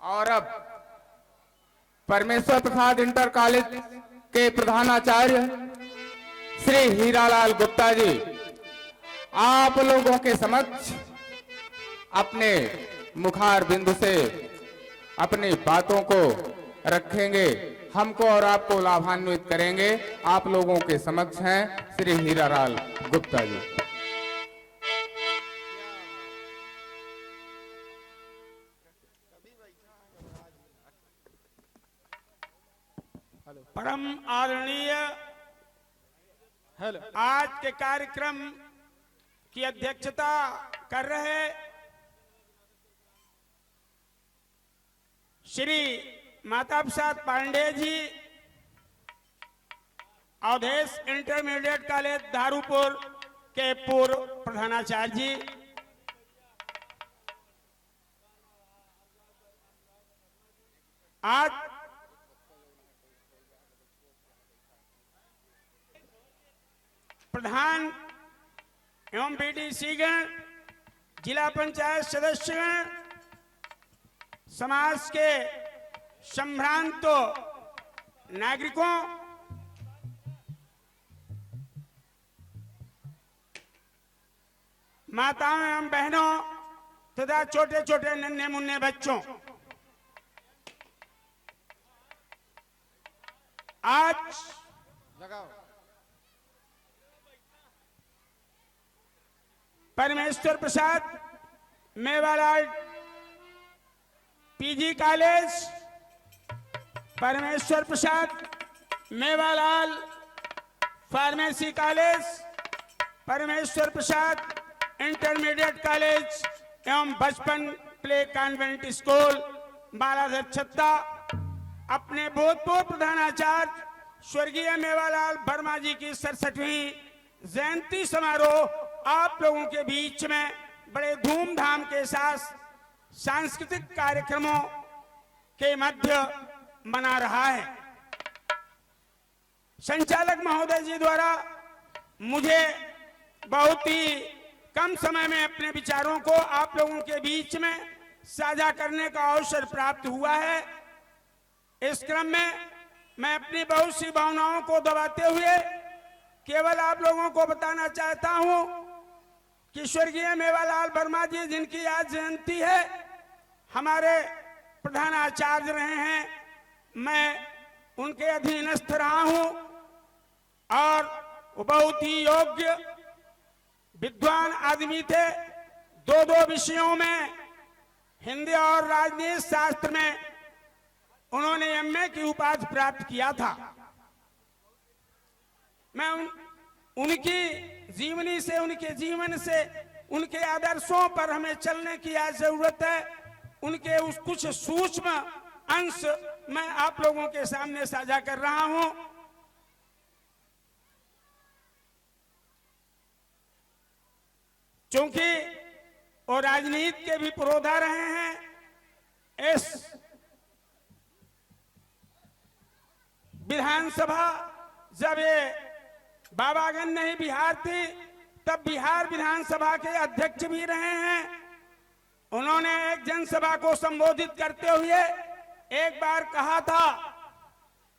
और अब परमेश्वर प्रसाद इंटर कॉलेज के प्रधानाचार्य श्री हीरालाल गुप्ता जी आप लोगों के समक्ष अपने मुखार बिंदु से अपनी बातों को रखेंगे, हमको और आपको लाभान्वित करेंगे। आप लोगों के समक्ष हैं श्री हीरालाल गुप्ता जी। परम आदरणीय आज के कार्यक्रम की अध्यक्षता कर रहे श्री माता प्रसाद पांडे जी, अवधेश इंटरमीडिएट कॉलेज दारूपुर के पूर्व प्रधानाचार्य जी, आज प्रधान एवं बीडीसी गण, जिला पंचायत सदस्यगण, समाज के संभ्रांत नागरिकों, माताओं एवं बहनों तथा छोटे छोटे नन्हे मुन्ने बच्चों, आज परमेश्वर प्रसाद मेवालाल पीजी कॉलेज, परमेश्वर प्रसाद मेवालाल फार्मेसी कॉलेज, परमेश्वर प्रसाद इंटरमीडिएट कॉलेज एवं बचपन प्ले कॉन्वेंट स्कूल बालाधर छत्ता, अपने भूतपूर्व प्रधानाचार्य स्वर्गीय मेवालाल वर्मा जी की 67वीं जयंती समारोह आप लोगों के बीच में बड़े धूमधाम के साथ सांस्कृतिक कार्यक्रमों के मध्य मना रहा है। संचालक महोदय जी द्वारा मुझे बहुत ही कम समय में अपने विचारों को आप लोगों के बीच में साझा करने का अवसर प्राप्त हुआ है। इस क्रम में मैं अपनी बहुत सी भावनाओं को दबाते हुए केवल आप लोगों को बताना चाहता हूं कि स्वर्गीय मेवालाल वर्मा जी, जिनकी आज जयंती है, हमारे प्रधानाचार्य रहे हैं। मैं उनके अधीनस्थ रहा हूं और वो बहुत ही योग्य विद्वान आदमी थे। दो विषयों में, हिंदी और राजनीति शास्त्र में उन्होंने एमए की उपाधि प्राप्त किया था। मैं उनकी जीवनी से, उनके जीवन से, उनके आदर्शों पर हमें चलने की आज जरूरत है। उनके उस कुछ सूक्ष्म अंश मैं आप लोगों के सामने साझा कर रहा हूं। क्योंकि वो राजनीति के भी पुरोधा रहे हैं। इस विधानसभा जब ये बाबागंज नहीं बिहार थी, तब बिहार विधानसभा के अध्यक्ष भी रहे हैं। उन्होंने एक जनसभा को संबोधित करते हुए एक बार कहा था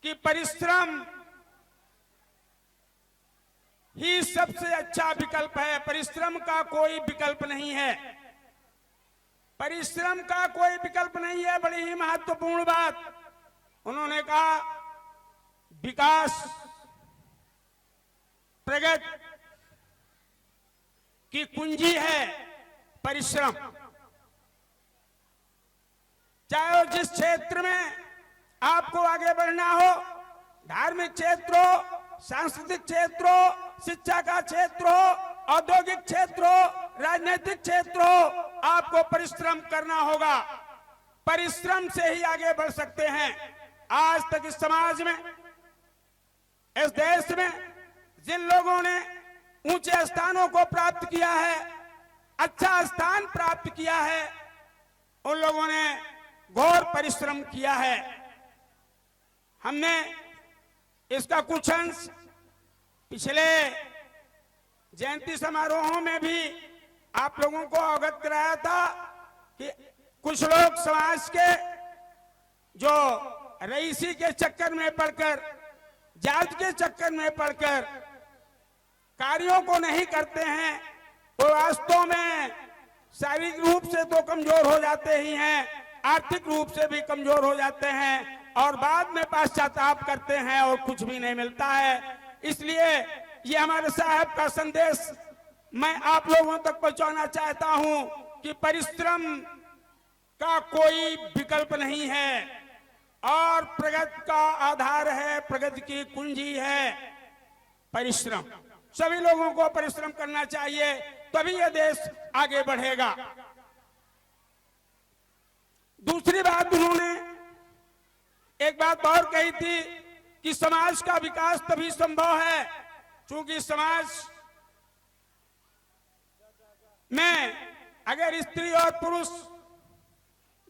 कि परिश्रम ही सबसे अच्छा विकल्प है, परिश्रम का कोई विकल्प नहीं है। परिश्रम का कोई विकल्प नहीं है, बड़ी ही महत्वपूर्ण बात। उन्होंने कहा विकास, प्रगति की कुंजी है परिश्रम। चाहे जिस क्षेत्र में आपको आगे बढ़ना हो, धार्मिक क्षेत्र हो, सांस्कृतिक क्षेत्र हो, शिक्षा का क्षेत्र हो, औद्योगिक क्षेत्र हो, राजनीतिक क्षेत्र हो, आपको परिश्रम करना होगा। परिश्रम से ही आगे बढ़ सकते हैं। आज तक इस समाज में, इस देश में जिन लोगों ने ऊंचे स्थानों को प्राप्त किया है, अच्छा स्थान प्राप्त किया है, उन लोगों ने घोर परिश्रम किया है। हमने इसका कुछ अंश पिछले जयंती समारोहों में भी आप लोगों को अवगत कराया था कि कुछ लोग समाज के जो रईसी के चक्कर में पड़कर, जात के चक्कर में पड़कर कार्यों को नहीं करते हैं, वो वास्तव में शारीरिक रूप से तो कमजोर हो जाते ही हैं, आर्थिक रूप से भी कमजोर हो जाते हैं और बाद में पश्चाताप करते हैं और कुछ भी नहीं मिलता है। इसलिए ये हमारे साहब का संदेश मैं आप लोगों तक पहुंचाना चाहता हूं कि परिश्रम का कोई विकल्प नहीं है और प्रगति का आधार है, प्रगति की कुंजी है परिश्रम। सभी लोगों को परिश्रम करना चाहिए, तभी यह देश आगे बढ़ेगा। दूसरी बात उन्होंने एक बात और कही थी कि समाज का विकास तभी संभव है क्योंकि समाज में अगर स्त्री और पुरुष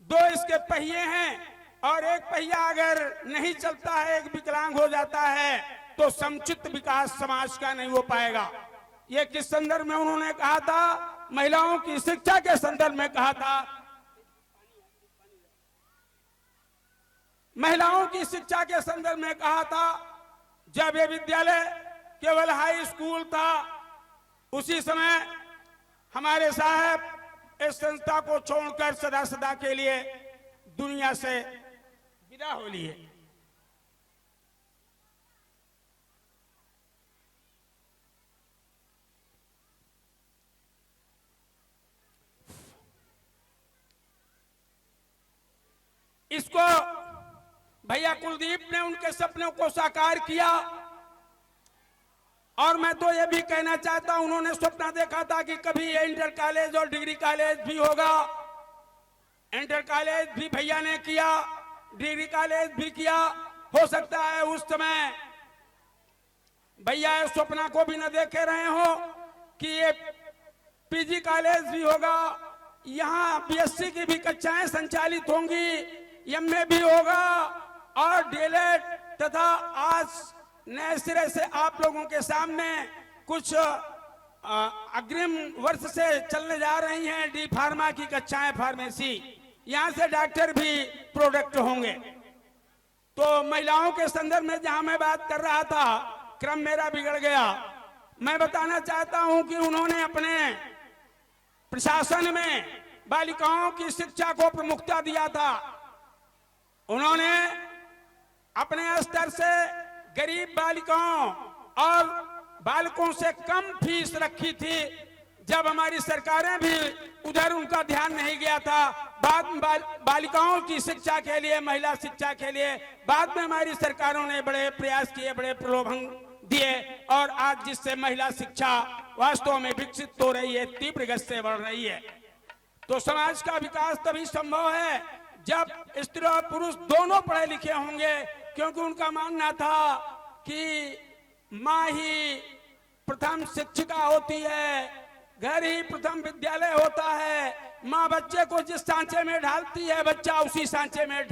दो इसके पहिए हैं और एक पहिया अगर नहीं चलता है, एक विकलांग हो जाता है, तो समुचित विकास समाज का नहीं हो पाएगा। ये किस संदर्भ में उन्होंने कहा था? महिलाओं की शिक्षा के संदर्भ में कहा था। महिलाओं की शिक्षा के संदर्भ में कहा था। जब ये विद्यालय केवल हाई स्कूल था, उसी समय हमारे साहब इस संस्था को छोड़कर सदा सदा के लिए दुनिया से विदा हो लिए। इसको भैया कुलदीप ने उनके सपनों को साकार किया और मैं तो यह भी कहना चाहता हूं, उन्होंने सपना देखा था कि कभी ये इंटर कॉलेज और डिग्री कॉलेज भी होगा। इंटर कॉलेज भी भैया ने किया, डिग्री कॉलेज भी किया। हो सकता है उस समय भैया इस सपना को भी न देखे रहे हो कि ये पीजी कॉलेज भी होगा, यहाँ बीएससी की भी कक्षाएं संचालित होंगी, एमए भी होगा और डीएलएड तथा आज नए सिरे से आप लोगों के सामने कुछ अग्रिम वर्ष से चलने जा रही हैं डी फार्मा की कक्षाएं, फार्मेसी, यहां से डॉक्टर भी प्रोडक्ट होंगे। तो महिलाओं के संदर्भ में जहां मैं बात कर रहा था, क्रम मेरा बिगड़ गया। मैं बताना चाहता हूं कि उन्होंने अपने प्रशासन में बालिकाओं की शिक्षा को प्रमुखता दिया था। उन्होंने अपने स्तर से गरीब बालिकाओं और बालकों से कम फीस रखी थी। जब हमारी सरकारें भी उधर उनका ध्यान नहीं गया था, बाद में बालिकाओं की शिक्षा के लिए, महिला शिक्षा के लिए बाद में हमारी सरकारों ने बड़े प्रयास किए, बड़े प्रलोभन दिए और आज जिससे महिला शिक्षा वास्तव में विकसित हो रही है, तीव्र गति से बढ़ रही है। तो समाज का विकास तभी संभव है जब स्त्री और पुरुष दोनों पढ़े लिखे होंगे, क्योंकि उनका मानना था कि माँ ही प्रथम शिक्षिका होती है, घर ही प्रथम विद्यालय होता है। माँ बच्चे को जिस सांचे में ढालती है, बच्चा उसी सांचे में